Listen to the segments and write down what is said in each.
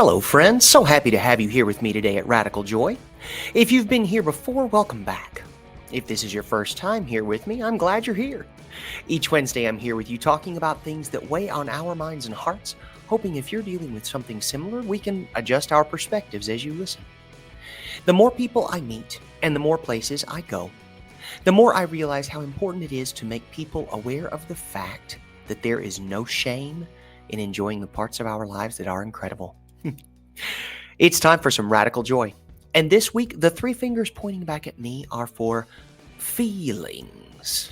Hello, friends. So happy to have you here with me today at Radical Joy. If you've been here before, welcome back. If this is your first time here with me, I'm glad you're here. Each Wednesday, I'm here with you talking about things that weigh on our minds and hearts, hoping if you're dealing with something similar, we can adjust our perspectives as you listen. The more people I meet and the more places I go, the more I realize how important it is to make people aware of the fact that there is no shame in enjoying the parts of our lives that are incredible. It's time for some radical joy. And this week, the three fingers pointing back at me are for feelings.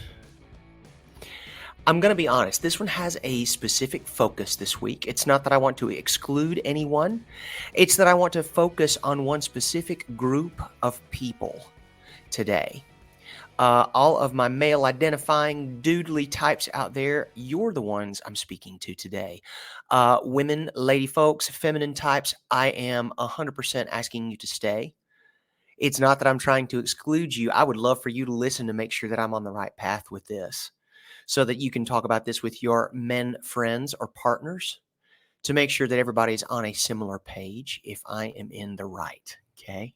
I'm going to be honest, this one has a specific focus this week. It's not that I want to exclude anyone. It's that I want to focus on one specific group of people today. All of my male identifying doodly types out there, you're the ones I'm speaking to today. Women, lady folks, feminine types, I am 100% asking you to stay. It's not that I'm trying to exclude you. I would love for you to listen to make sure that I'm on the right path with this so that you can talk about this with your men friends or partners to make sure that everybody's on a similar page if I am in the right, okay?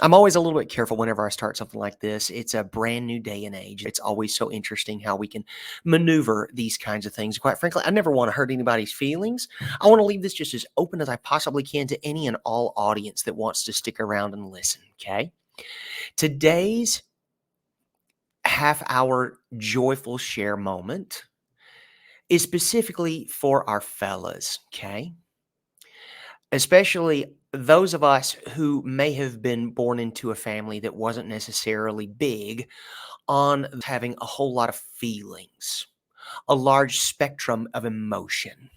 I'm always a little bit careful whenever I start something like this. It's a brand new day and age. It's always so interesting how we can maneuver these kinds of things. Quite frankly, I never want to hurt anybody's feelings. I want to leave this just as open as I possibly can to any and all audience that wants to stick around and listen, okay? Today's half-hour joyful share moment is specifically for our fellas, okay? Especially those of us who may have been born into a family that wasn't necessarily big on having a whole lot of feelings, a large spectrum of emotion.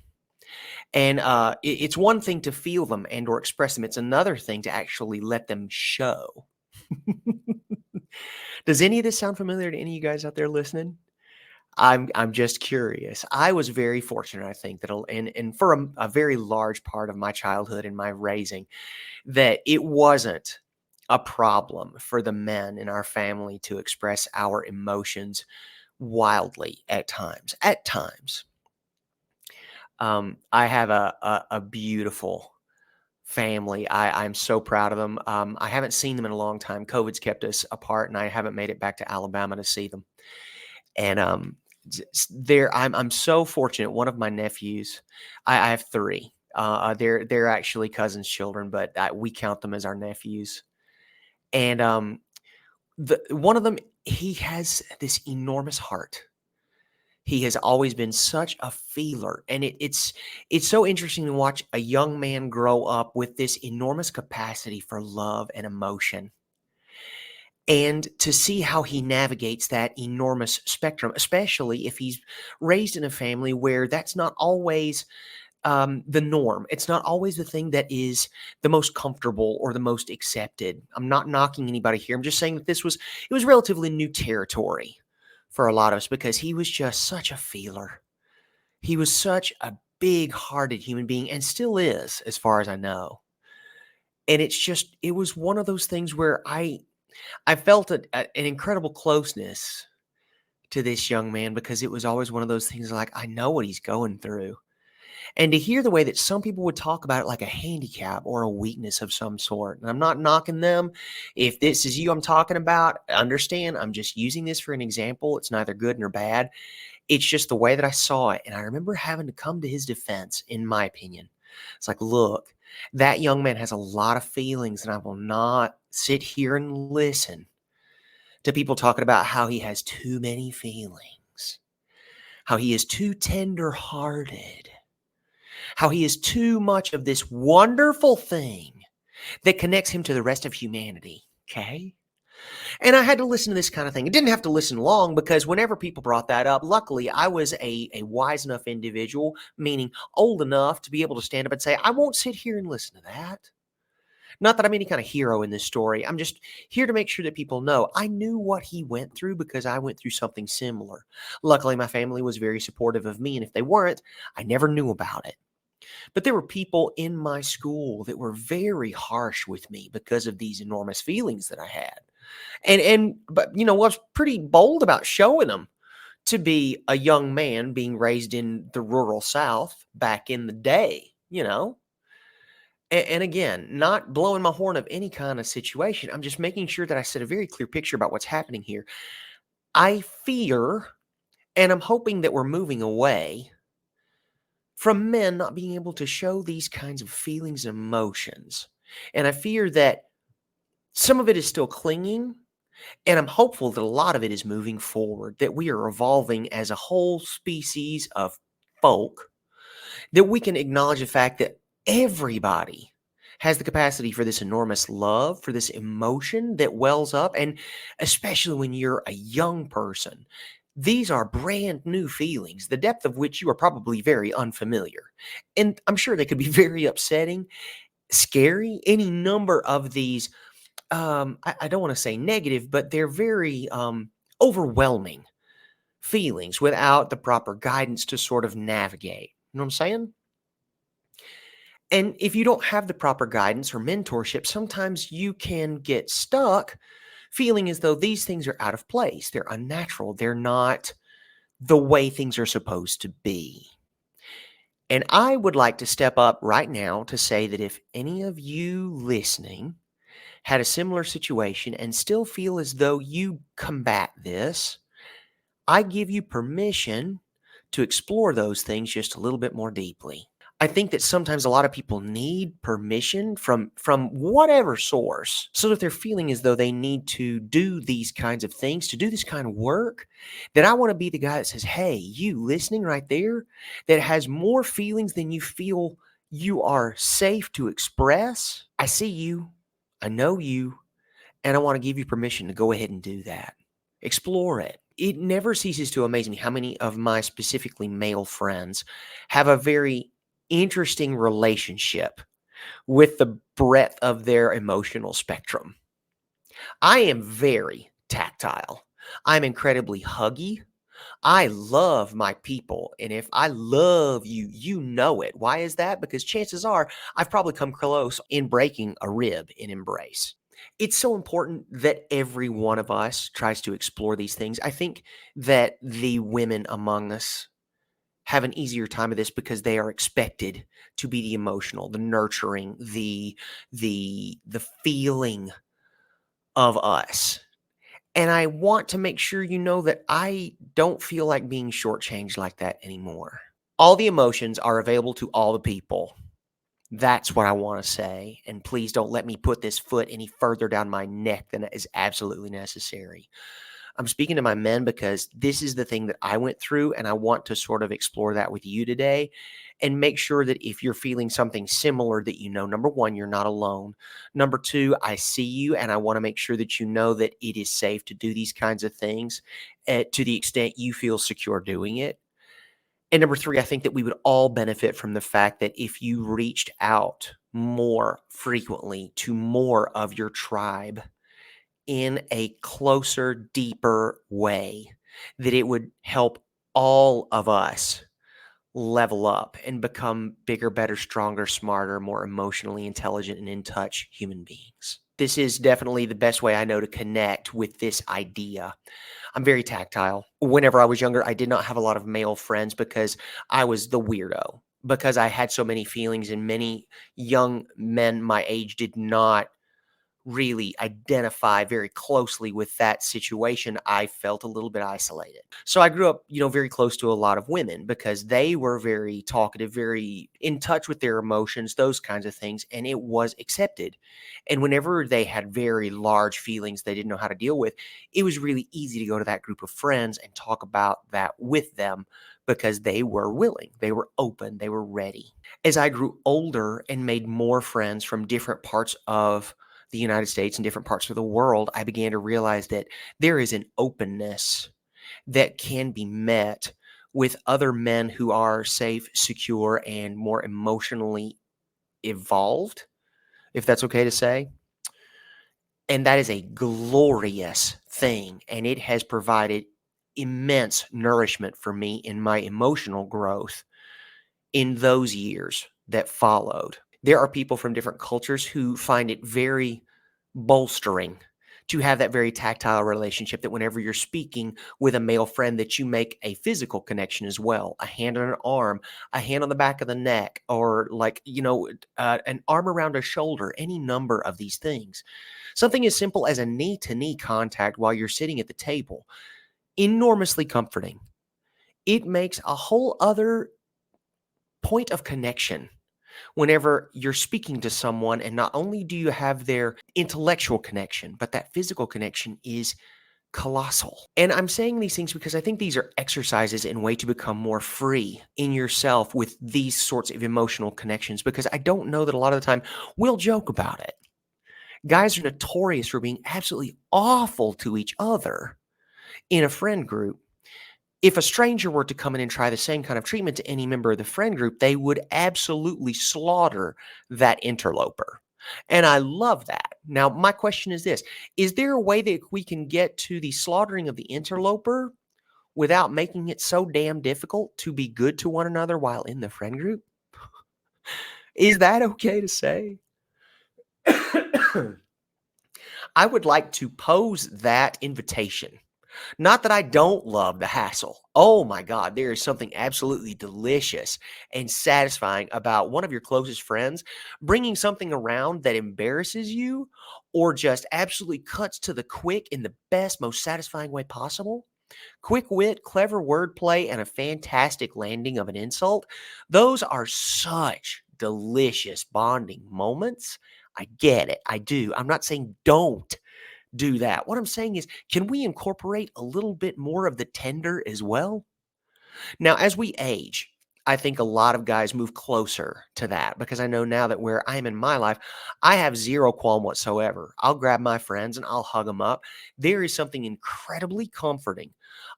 And it's one thing to feel them and or express them. It's another thing to actually let them show. Does any of this sound familiar to any of you guys out there listening? I'm just curious. I was very fortunate, I think, that and for a very large part of my childhood and my raising, that it wasn't a problem for the men in our family to express our emotions wildly at times. At times, I have a beautiful family. I'm so proud of them. I haven't seen them in a long time. COVID's kept us apart, and I haven't made it back to Alabama to see them. And I'm so fortunate. One of my nephews, I have three. They're actually cousins' children, but we count them as our nephews. And one of them, he has this enormous heart. He has always been such a feeler, and it's so interesting to watch a young man grow up with this enormous capacity for love and emotion. And to see how he navigates that enormous spectrum, especially if he's raised in a family where that's not always the norm. It's not always the thing that is the most comfortable or the most accepted. I'm not knocking anybody here. I'm just saying that it was relatively new territory for a lot of us because he was just such a feeler. He was such a big-hearted human being and still is, as far as I know. And it was one of those things where I felt an incredible closeness to this young man because it was always one of those things like, I know what he's going through. And to hear the way that some people would talk about it like a handicap or a weakness of some sort, and I'm not knocking them. If this is you I'm talking about, understand I'm just using this for an example. It's neither good nor bad. It's just the way that I saw it. And I remember having to come to his defense, in my opinion. It's like, look, that young man has a lot of feelings, and I will not sit here and listen to people talking about how he has too many feelings, how he is too tender-hearted, how he is too much of this wonderful thing that connects him to the rest of humanity, okay? And I had to listen to this kind of thing. I didn't have to listen long because whenever people brought that up, luckily I was a wise enough individual, meaning old enough to be able to stand up and say, I won't sit here and listen to that. Not that I'm any kind of hero in this story. I'm just here to make sure that people know I knew what he went through because I went through something similar. Luckily, my family was very supportive of me, and if they weren't, I never knew about it. But there were people in my school that were very harsh with me because of these enormous feelings that I had. But was pretty bold about showing them to be a young man being raised in the rural South back in the day, And again, not blowing my horn of any kind of situation. I'm just making sure that I set a very clear picture about what's happening here. I fear, and I'm hoping that we're moving away from men not being able to show these kinds of feelings and emotions. And I fear that some of it is still clinging, and I'm hopeful that a lot of it is moving forward, that we are evolving as a whole species of folk, that we can acknowledge the fact that everybody has the capacity for this enormous love, for this emotion that wells up. And especially when you're a young person, these are brand new feelings, the depth of which you are probably very unfamiliar. And I'm sure they could be very upsetting, scary, any number of these. I don't want to say negative, but they're very overwhelming feelings without the proper guidance to sort of navigate. You know what I'm saying? And if you don't have the proper guidance or mentorship, sometimes you can get stuck feeling as though these things are out of place. They're unnatural. They're not the way things are supposed to be. And I would like to step up right now to say that if any of you listening had a similar situation and still feel as though you combat this, I give you permission to explore those things just a little bit more deeply. I think that sometimes a lot of people need permission from whatever source so that they're feeling as though they need to do these kinds of things, to do this kind of work. That I want to be the guy that says, "Hey, you listening right there that has more feelings than you feel you are safe to express. I see you. I know you. And I want to give you permission to go ahead and do that. Explore it." It never ceases to amaze me how many of my specifically male friends have a very interesting relationship with the breadth of their emotional spectrum. I am very tactile. I'm incredibly huggy. I love my people. And if I love you, you know it. Why is that? Because chances are I've probably come close in breaking a rib in embrace. It's so important that every one of us tries to explore these things. I think that the women among us have an easier time of this because they are expected to be the emotional, the nurturing, the feeling of us. And I want to make sure you know that I don't feel like being shortchanged like that anymore. All the emotions are available to all the people. That's what I want to say. And please don't let me put this foot any further down my neck than is absolutely necessary. I'm speaking to my men because this is the thing that I went through, and I want to sort of explore that with you today and make sure that if you're feeling something similar, that you know, number one, you're not alone. Number two, I see you, and I want to make sure that you know that it is safe to do these kinds of things to the extent you feel secure doing it. And number three, I think that we would all benefit from the fact that if you reached out more frequently to more of your tribe in a closer, deeper way, that it would help all of us level up and become bigger, better, stronger, smarter, more emotionally intelligent, and in touch human beings. This is definitely the best way I know to connect with this idea. I'm very tactile. Whenever I was younger, I did not have a lot of male friends because I was the weirdo, because I had so many feelings, and many young men my age did not really identify very closely with that situation. I felt a little bit isolated. So I grew up, very close to a lot of women because they were very talkative, very in touch with their emotions, those kinds of things, and it was accepted. And whenever they had very large feelings they didn't know how to deal with, it was really easy to go to that group of friends and talk about that with them because they were willing, they were open, they were ready. As I grew older and made more friends from different parts of the United States and different parts of the world, I began to realize that there is an openness that can be met with other men who are safe, secure, and more emotionally evolved, if that's okay to say. And that is a glorious thing. And it has provided immense nourishment for me in my emotional growth in those years that followed. There are people from different cultures who find it very bolstering to have that very tactile relationship that whenever you're speaking with a male friend that you make a physical connection as well, a hand on an arm, a hand on the back of the neck, or like, an arm around a shoulder, any number of these things. Something as simple as a knee to knee contact while you're sitting at the table, enormously comforting. It makes a whole other point of connection whenever you're speaking to someone, and not only do you have their intellectual connection, but that physical connection is colossal. And I'm saying these things because I think these are exercises in way to become more free in yourself with these sorts of emotional connections, because I don't know that a lot of the time we'll joke about it. Guys are notorious for being absolutely awful to each other in a friend group. If a stranger were to come in and try the same kind of treatment to any member of the friend group, they would absolutely slaughter that interloper. And I love that. Now, my question is this: is there a way that we can get to the slaughtering of the interloper without making it so damn difficult to be good to one another while in the friend group? Is that okay to say? I would like to pose that invitation. Not that I don't love the hassle. Oh my God, there is something absolutely delicious and satisfying about one of your closest friends bringing something around that embarrasses you or just absolutely cuts to the quick in the best, most satisfying way possible. Quick wit, clever wordplay, and a fantastic landing of an insult. Those are such delicious bonding moments. I get it. I do. I'm not saying don't do that. What I'm saying is, can we incorporate a little bit more of the tender as well? Now, as we age, I think a lot of guys move closer to that because I know now that where I'm in my life, I have zero qualm whatsoever. I'll grab my friends and I'll hug them up. There is something incredibly comforting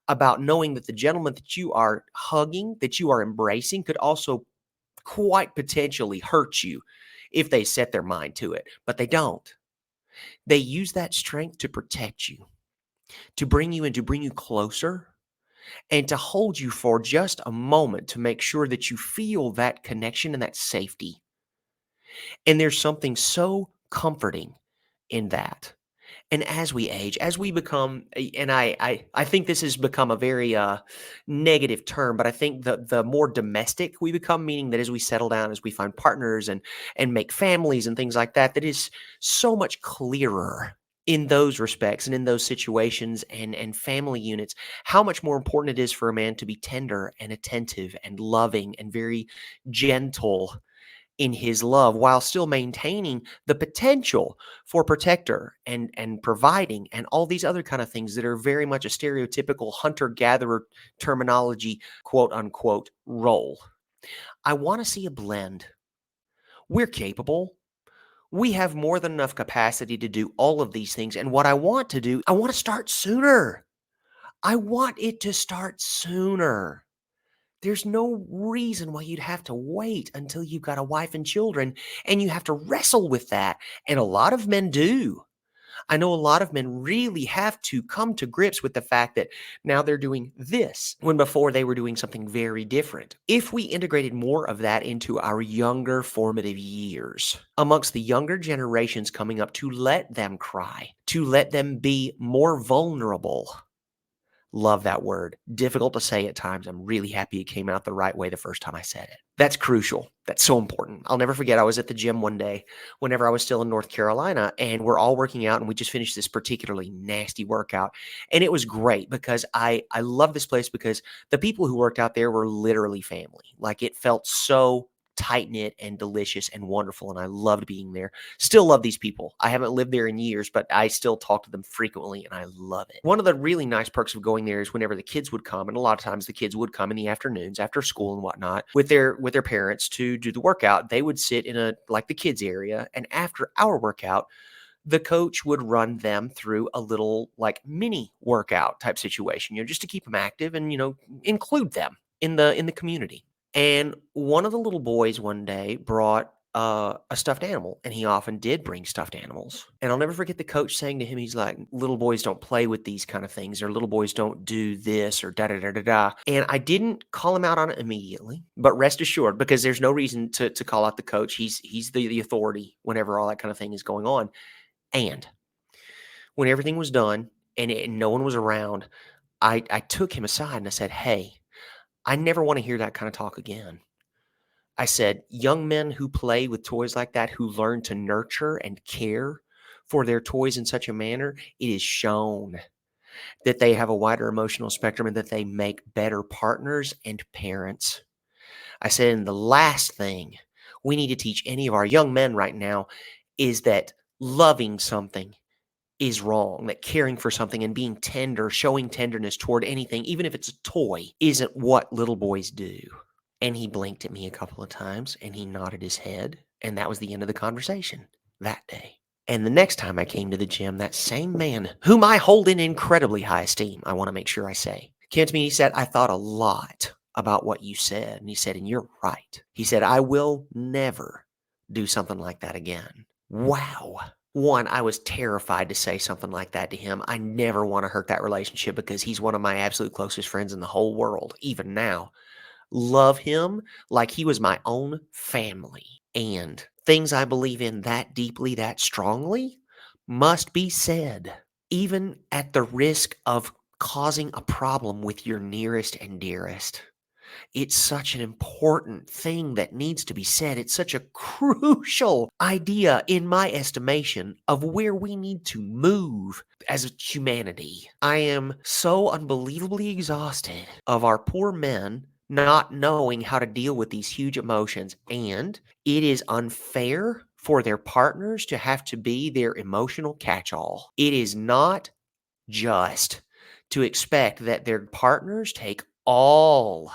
about knowing that the gentleman that you are hugging, that you are embracing, could also quite potentially hurt you if they set their mind to it, but they don't. They use that strength to protect you, to bring you in, to bring you closer, and to hold you for just a moment to make sure that you feel that connection and that safety. And there's something so comforting in that. And as we age, as we become, and I think this has become a very negative term, but I think the more domestic we become, meaning that as we settle down, as we find partners and make families and things like that, that is so much clearer in those respects and in those situations and family units, how much more important it is for a man to be tender and attentive and loving and very gentle in his love while still maintaining the potential for protector and providing and all these other kind of things that are very much a stereotypical hunter-gatherer terminology, quote unquote, role. I want to see a blend. We're capable. We have more than enough capacity to do all of these things. And what I want to do, I want to start sooner. I want it to start sooner. There's no reason why you'd have to wait until you've got a wife and children and you have to wrestle with that. And a lot of men do. I know a lot of men really have to come to grips with the fact that now they're doing this when before they were doing something very different. If we integrated more of that into our younger formative years, amongst the younger generations coming up, to let them cry, to let them be more vulnerable. Love that word. Difficult to say at times. I'm really happy it came out the right way the first time I said it. That's crucial. That's so important. I'll never forget, I was at the gym one day whenever I was still in North Carolina, and we're all working out, and we just finished this particularly nasty workout. And it was great because I love this place because the people who worked out there were literally family. Like, it felt so tight knit and delicious and wonderful. And I loved being there. Still love these people. I haven't lived there in years, but I still talk to them frequently and I love it. One of the really nice perks of going there is whenever the kids would come, and a lot of times the kids would come in the afternoons after school and whatnot with their parents to do the workout. They would sit in a like the kids area, and after our workout, the coach would run them through a little like mini workout type situation, just to keep them active and include them in the community. And one of the little boys one day brought a stuffed animal, and he often did bring stuffed animals. And I'll never forget the coach saying to him, he's like, "Little boys don't play with these kind of things, or little boys don't do this, or da da da da da." And I didn't call him out on it immediately, but rest assured, because there's no reason to call out the coach. He's the authority whenever all that kind of thing is going on. And When everything was done and no one was around, I took him aside and I said, "Hey, I never want to hear that kind of talk again." I said, "Young men who play with toys like that, who learn to nurture and care for their toys in such a manner, it is shown that they have a wider emotional spectrum and that they make better partners and parents." I said, "And the last thing we need to teach any of our young men right now is that loving something is wrong, that caring for something and being tender, showing tenderness toward anything, even if it's a toy, isn't what little boys do." And he blinked at me a couple of times and he nodded his head. And that was the end of the conversation that day. And the next time I came to the gym, that same man, whom I hold in incredibly high esteem, I want to make sure I say, came to me and he said, "I thought a lot about what you said." And he said, "And you're right." He said, "I will never do something like that again." Wow. One, I was terrified to say something like that to him. I never want to hurt that relationship because he's one of my absolute closest friends in the whole world, even now. Love him like he was my own family. And things I believe in that deeply, that strongly, must be said, even at the risk of causing a problem with your nearest and dearest. It's such an important thing that needs to be said. It's such a crucial idea, in my estimation, of where we need to move as a humanity. I am so unbelievably exhausted of our poor men not knowing how to deal with these huge emotions. And it is unfair for their partners to have to be their emotional catch all. It is not just to expect that their partners take all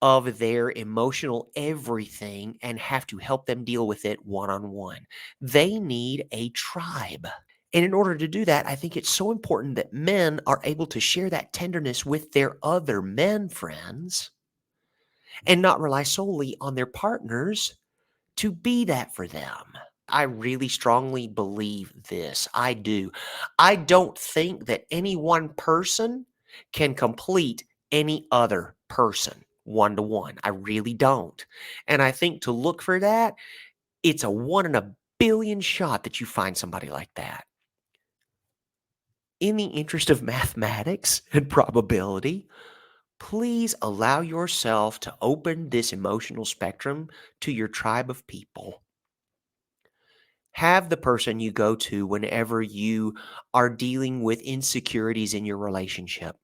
of their emotional everything and have to help them deal with it one on one. They need a tribe. And in order to do that, I think it's so important that men are able to share that tenderness with their other men friends and not rely solely on their partners to be that for them. I really strongly believe this. I do. I don't think that any one person can complete any other person one to one. I really don't. And I think to look for that, it's a 1 in a billion shot that you find somebody like that. In the interest of mathematics and probability, please allow yourself to open this emotional spectrum to your tribe of people. Have the person you go to whenever you are dealing with insecurities in your relationship.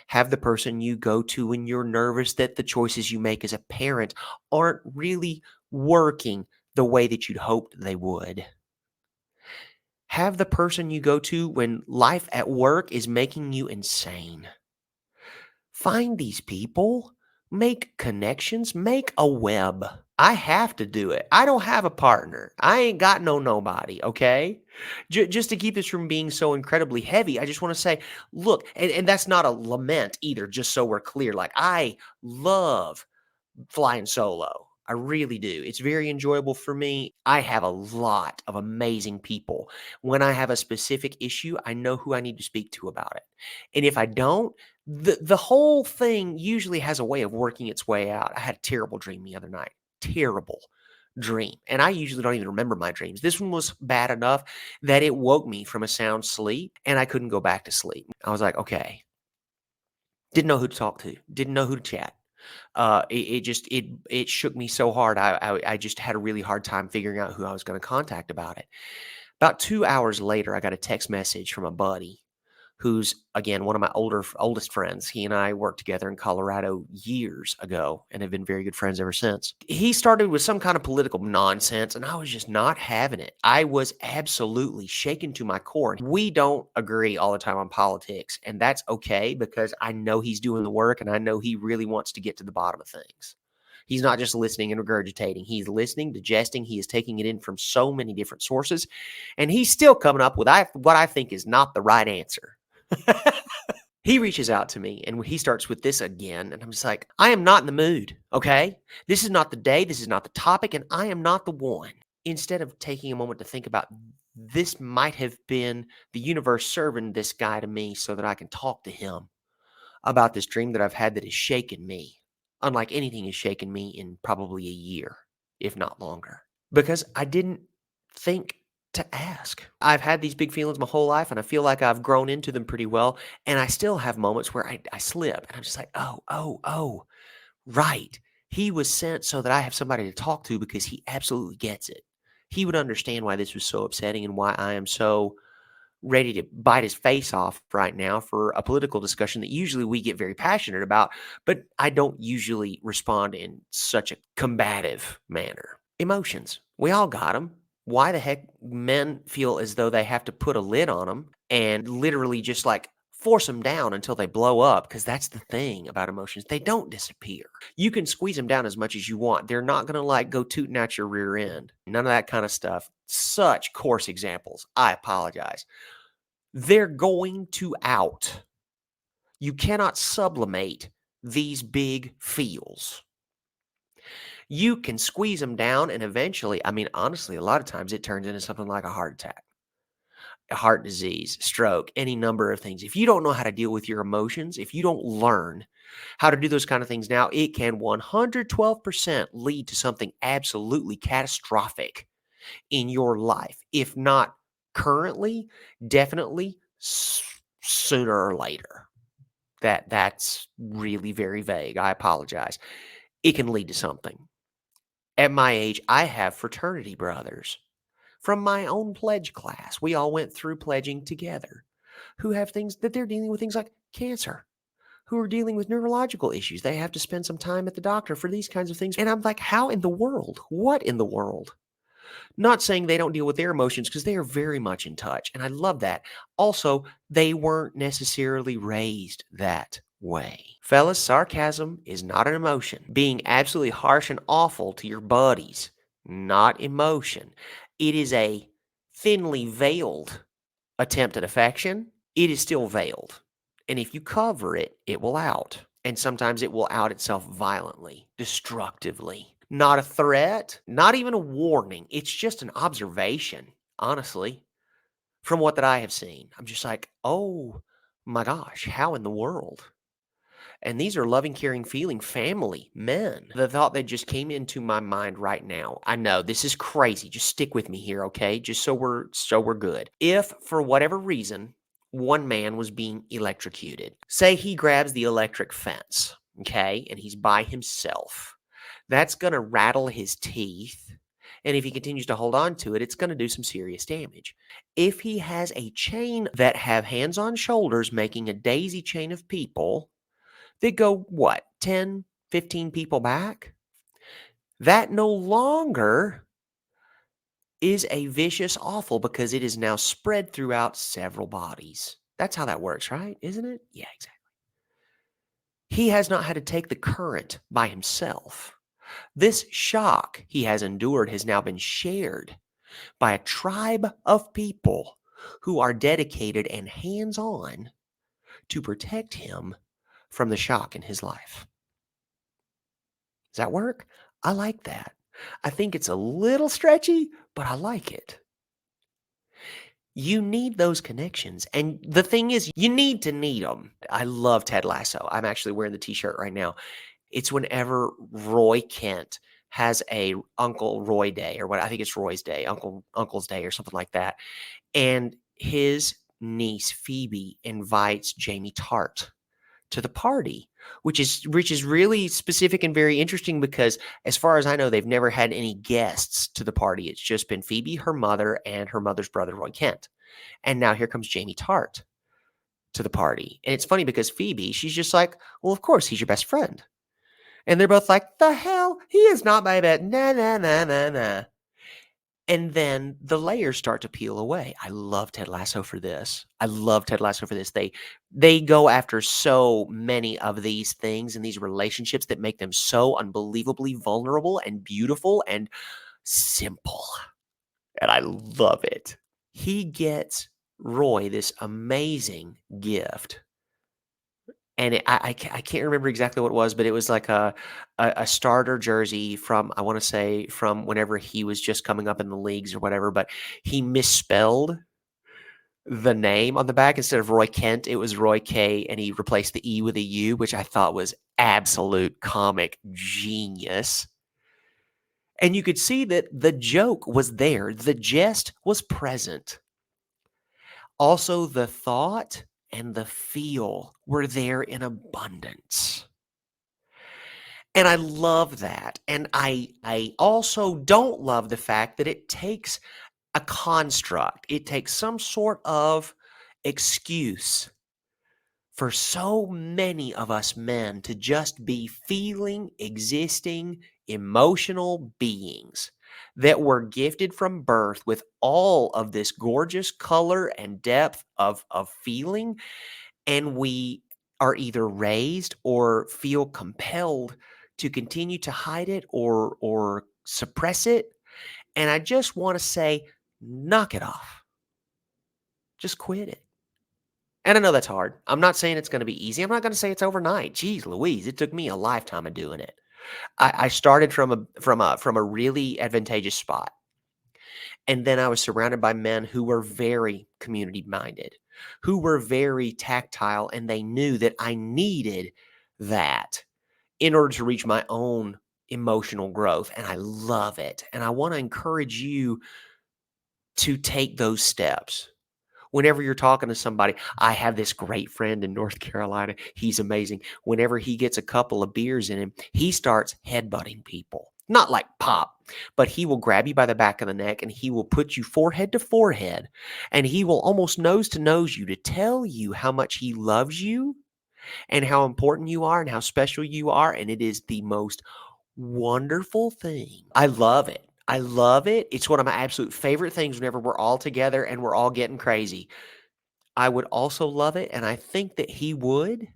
Have the person you go to when you're nervous that the choices you make as a parent aren't really working the way that you'd hoped they would. Have the person you go to when life at work is making you insane. Find these people, make connections, make a web. I have to do it. I don't have a partner. I ain't got nobody, okay? Just to keep this from being so incredibly heavy, I just want to say, look, and that's not a lament either, just so we're clear. Like, I love flying solo. I really do. It's very enjoyable for me. I have a lot of amazing people. When I have a specific issue, I know who I need to speak to about it. And if I don't, the whole thing usually has a way of working its way out. I had a terrible dream the other night. Terrible dream. And I usually don't even remember my dreams. This one was bad enough that it woke me from a sound sleep and I couldn't go back to sleep. I was like, okay. Didn't know who to talk to. Didn't know who to chat. It shook me so hard. I just had a really hard time figuring out who I was going to contact about it. About 2 hours later, I got a text message from a buddy who's, again, one of my oldest friends. He and I worked together in Colorado years ago and have been very good friends ever since. He started with some kind of political nonsense, and I was just not having it. I was absolutely shaken to my core. We don't agree all the time on politics, and that's okay because I know he's doing the work, and I know he really wants to get to the bottom of things. He's not just listening and regurgitating. He's listening, digesting. He is taking it in from so many different sources, and he's still coming up with what I think is not the right answer. He reaches out to me and he starts with this again. And I'm just like, I am not in the mood. Okay. This is not the day. This is not the topic. And I am not the one. Instead of taking a moment to think about this, might have been the universe serving this guy to me so that I can talk to him about this dream that I've had that has shaken me, unlike anything has shaken me in probably a year, if not longer, because I didn't think to ask. I've had these big feelings my whole life, and I feel like I've grown into them pretty well, and I still have moments where I slip, and I'm just like, "Oh, oh, oh, right. He was sent so that I have somebody to talk to because he absolutely gets it. He would understand why this was so upsetting and why I am so ready to bite his face off right now for a political discussion that usually we get very passionate about, but I don't usually respond in such a combative manner. Emotions. We all got them. Why the heck men feel as though they have to put a lid on them and literally just like force them down until they blow up? Because that's the thing about emotions. They don't disappear. You can squeeze them down as much as you want. They're not going to like go tooting out your rear end. None of that kind of stuff. Such coarse examples. I apologize. They're going to out. You cannot sublimate these big feels. You can squeeze them down, and eventually, I mean, honestly, a lot of times it turns into something like a heart attack, a heart disease, stroke, any number of things. If you don't know how to deal with your emotions, if you don't learn how to do those kind of things now, it can 112% lead to something absolutely catastrophic in your life. If not currently, definitely sooner or later. That's really very vague. I apologize. It can lead to something. At my age, I have fraternity brothers from my own pledge class. We all went through pledging together who have things that they're dealing with, things like cancer, who are dealing with neurological issues. They have to spend some time at the doctor for these kinds of things. And I'm like, how in the world? What in the world? Not saying they don't deal with their emotions because they are very much in touch. And I love that. Also, they weren't necessarily raised that way. Fellas, sarcasm is not an emotion. Being absolutely harsh and awful to your buddies, not emotion. It is a thinly veiled attempt at affection. It is still veiled. And if you cover it, it will out. And sometimes it will out itself violently, destructively. Not a threat, not even a warning. It's just an observation, honestly, from what that I have seen. I'm just like, oh my gosh, how in the world? And these are loving, caring, feeling family men. The thought that just came into my mind right now. I know this is crazy. Just stick with me here, okay? Just so we're good. If for whatever reason one man was being electrocuted, say he grabs the electric fence, okay, and he's by himself, that's going to rattle his teeth. And if he continues to hold on to it, it's going to do some serious damage. If he has a chain that have hands on shoulders making a daisy chain of people, they go, what, 10, 15 people back? That no longer is a vicious awful because it is now spread throughout several bodies. That's how that works, right? Isn't it? Yeah, exactly. He has not had to take the current by himself. This shock he has endured has now been shared by a tribe of people who are dedicated and hands on to protect him from the shock in his life. Does that work? I like that. I think it's a little stretchy, but I like it. You need those connections. And the thing is, you need to need them. I love Ted Lasso. I'm actually wearing the t-shirt right now. It's whenever Roy Kent has a Uncle Roy Day, or what I think it's Roy's Day, Uncle's Day, or something like that. And his niece Phoebe invites Jamie Tart to the party, which is really specific and very interesting because as far as I know, they've never had any guests to the party. It's just been Phoebe, her mother, and her mother's brother, Roy Kent. And now here comes Jamie Tart to the party. And it's funny because Phoebe, she's just like, well, of course, he's your best friend. And they're both like, the hell? He is not my best. Nah, nah, nah, nah, nah. And then the layers start to peel away. I love Ted Lasso for this. I love Ted Lasso for this. They go after so many of these things and these relationships that make them so unbelievably vulnerable and beautiful and simple. And I love it. He gets Roy this amazing gift. And I can't remember exactly what it was, but it was like a starter jersey from, I want to say, from whenever he was just coming up in the leagues or whatever, but he misspelled the name on the back. Instead of Roy Kent, it was Roy K, and he replaced the E with a U, which I thought was absolute comic genius. And you could see that the joke was there, the jest was present. Also, the thought and the feel were there in abundance. And I love that. And I also don't love the fact that it takes a construct. It takes some sort of excuse for so many of us men to just be feeling, existing, emotional beings that were gifted from birth with all of this gorgeous color and depth of feeling. And we are either raised or feel compelled to continue to hide it or suppress it. And I just want to say, knock it off. Just quit it. And I know that's hard. I'm not saying it's going to be easy. I'm not going to say it's overnight. Jeez Louise, it took me a lifetime of doing it. I started from a really advantageous spot. And then I was surrounded by men who were very community minded, who were very tactile, and they knew that I needed that in order to reach my own emotional growth. And I love it. And I want to encourage you to take those steps. Whenever you're talking to somebody, I have this great friend in North Carolina. He's amazing. Whenever he gets a couple of beers in him, he starts headbutting people. Not like pop, but he will grab you by the back of the neck and he will put you forehead to forehead and he will almost nose to nose you to tell you how much he loves you and how important you are and how special you are. And it is the most wonderful thing. I love it. I love it. It's one of my absolute favorite things whenever we're all together and we're all getting crazy. I would also love it, and I think that he would.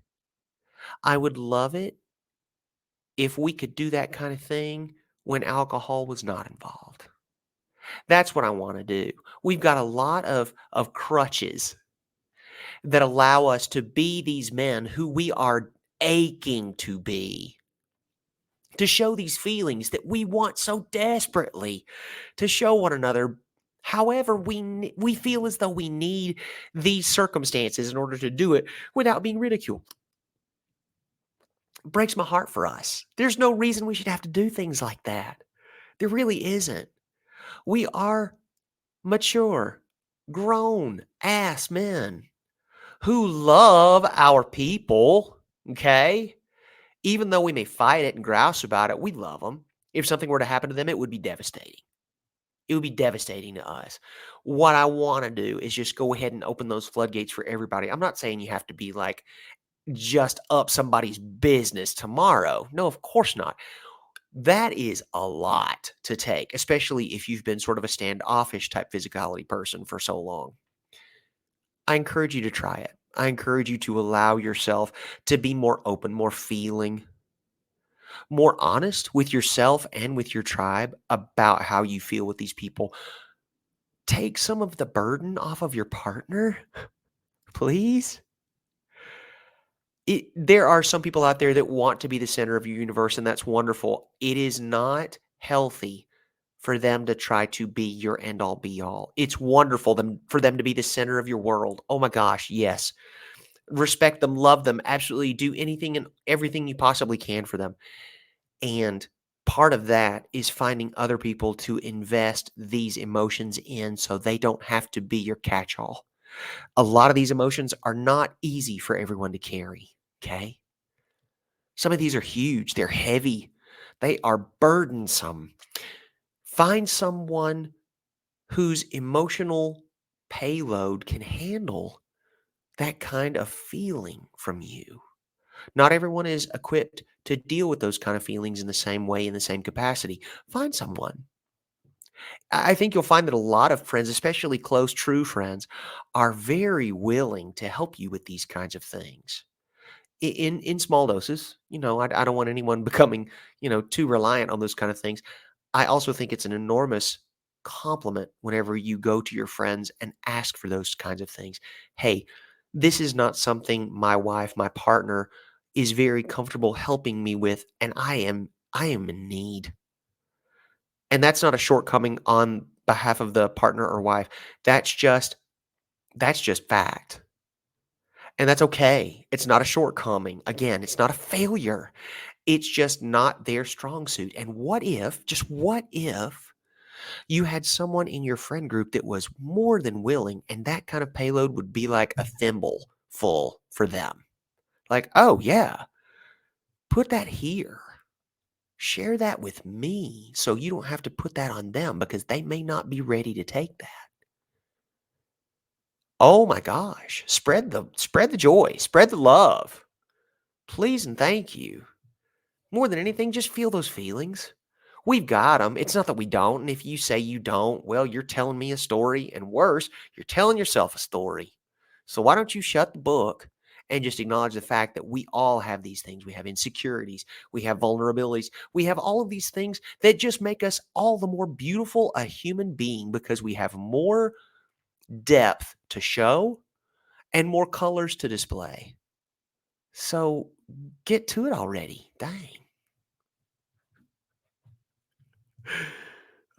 I would love it if we could do that kind of thing when alcohol was not involved. That's what I want to do. We've got a lot of crutches that allow us to be these men who we are aching to be, to show these feelings that we want so desperately to show one another. However, we feel as though we need these circumstances in order to do it without being ridiculed. It breaks my heart for us. There's no reason we should have to do things like that. There really isn't. We are mature, grown ass men who love our people, okay? Even though we may fight it and grouse about it, we love them. If something were to happen to them, it would be devastating. It would be devastating to us. What I want to do is just go ahead and open those floodgates for everybody. I'm not saying you have to be like just up somebody's business tomorrow. No, of course not. That is a lot to take, especially if you've been sort of a standoffish type physicality person for so long. I encourage you to try it. I encourage you to allow yourself to be more open, more feeling, more honest with yourself and with your tribe about how you feel with these people. Take some of the burden off of your partner, please. There are some people out there that want to be the center of your universe, and that's wonderful. It is not healthy for them to try to be your end all be all. It's wonderful for them to be the center of your world. Oh my gosh, yes. Respect them, love them, absolutely do anything and everything you possibly can for them. And part of that is finding other people to invest these emotions in so they don't have to be your catch all. A lot of these emotions are not easy for everyone to carry, okay? Some of these are huge, they're heavy, they are burdensome. Find someone whose emotional payload can handle that kind of feeling from you. Not everyone is equipped to deal with those kind of feelings in the same way, in the same capacity. Find someone. I think you'll find that a lot of friends, especially close, true friends, are very willing to help you with these kinds of things. In small doses. I don't want anyone becoming, too reliant on those kind of things. I also think it's an enormous compliment whenever you go to your friends and ask for those kinds of things. Hey, this is not something my wife, my partner is very comfortable helping me with, and I am in need. And that's not a shortcoming on behalf of the partner or wife. That's just fact. And that's okay. It's not a shortcoming. Again, it's not a failure. It's just not their strong suit. And what if you had someone in your friend group that was more than willing, and that kind of payload would be like a thimble full for them? Like, oh, yeah, put that here. Share that with me so you don't have to put that on them because they may not be ready to take that. Oh my gosh, spread the joy, spread the love. Please and thank you. More than anything, just feel those feelings. We've got them. It's not that we don't. And if you say you don't, well, you're telling me a story. And worse, you're telling yourself a story. So why don't you shut the book and just acknowledge the fact that we all have these things? We have insecurities. We have vulnerabilities. We have all of these things that just make us all the more beautiful a human being because we have more depth to show and more colors to display. So get to it already. Dang.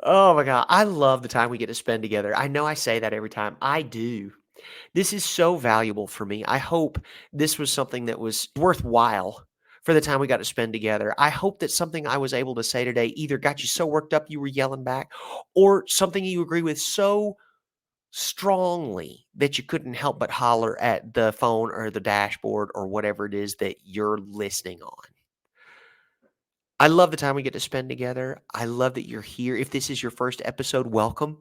Oh my God. I love the time we get to spend together. I know I say that every time. I do. This is so valuable for me. I hope this was something that was worthwhile for the time we got to spend together. I hope that something I was able to say today either got you so worked up you were yelling back or something you agree with so strongly that you couldn't help but holler at the phone or the dashboard or whatever it is that you're listening on. I love the time we get to spend together. I love that you're here. If this is your first episode, welcome.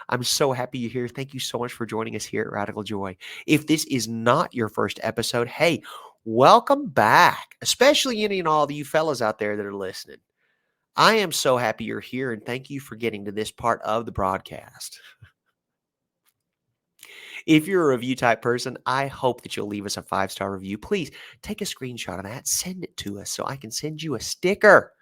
I'm so happy you're here. Thank you so much for joining us here at Radical Joy. If this is not your first episode, hey, welcome back, especially any and all of you fellas out there that are listening. I am so happy you're here, and thank you for getting to this part of the broadcast. If you're a review type person, I hope that you'll leave us a 5-star review. Please take a screenshot of that, send it to us so I can send you a sticker.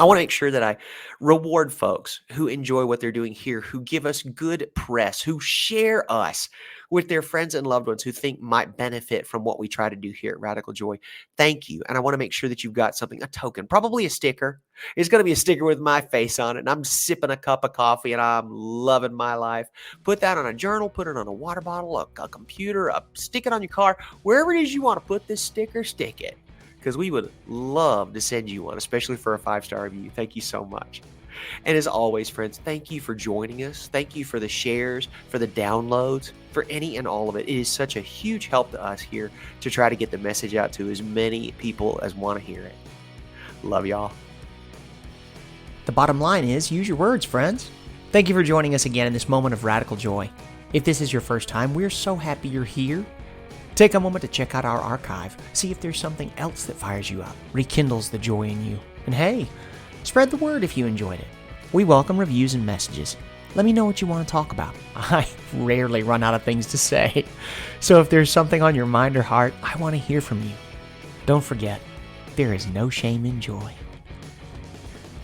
I want to make sure that I reward folks who enjoy what they're doing here, who give us good press, who share us with their friends and loved ones who think might benefit from what we try to do here at Radical Joy. Thank you. And I want to make sure that you've got something, a token, probably a sticker. It's going to be a sticker with my face on it. And I'm sipping a cup of coffee and I'm loving my life. Put that on a journal, put it on a water bottle, a computer, stick it on your car. Wherever it is you want to put this sticker, stick it. Because we would love to send you one, especially for a 5-star review. Thank you so much. And as always, friends, thank you for joining us. Thank you for the shares, for the downloads, for any and all of it. It is such a huge help to us here to try to get the message out to as many people as want to hear it. Love y'all. The bottom line is, use your words, friends. Thank you for joining us again in this moment of radical joy. If this is your first time, we're so happy you're here. Take a moment to check out our archive, see if there's something else that fires you up, rekindles the joy in you. And hey, spread the word if you enjoyed it. We welcome reviews and messages. Let me know what you want to talk about. I rarely run out of things to say. So if there's something on your mind or heart, I want to hear from you. Don't forget, there is no shame in joy.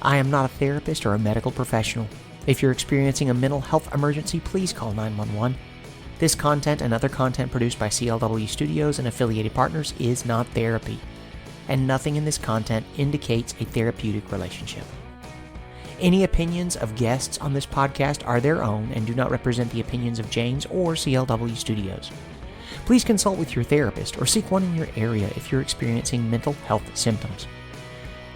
I am not a therapist or a medical professional. If you're experiencing a mental health emergency, please call 911. This content and other content produced by CLW Studios and affiliated partners is not therapy, and nothing in this content indicates a therapeutic relationship. Any opinions of guests on this podcast are their own and do not represent the opinions of James or CLW Studios. Please consult with your therapist or seek one in your area if you're experiencing mental health symptoms.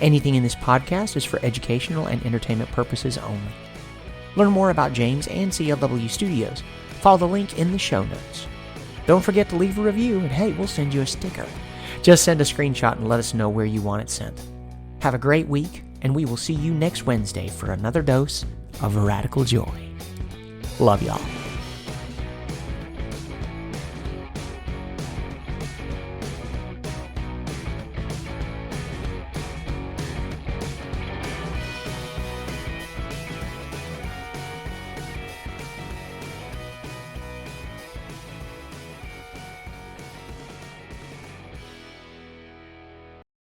Anything in this podcast is for educational and entertainment purposes only. Learn more about James and CLW Studios. Follow the link in the show notes. Don't forget to leave a review, and hey, we'll send you a sticker. Just send a screenshot and let us know where you want it sent. Have a great week, and we will see you next Wednesday for another dose of radical joy. Love y'all.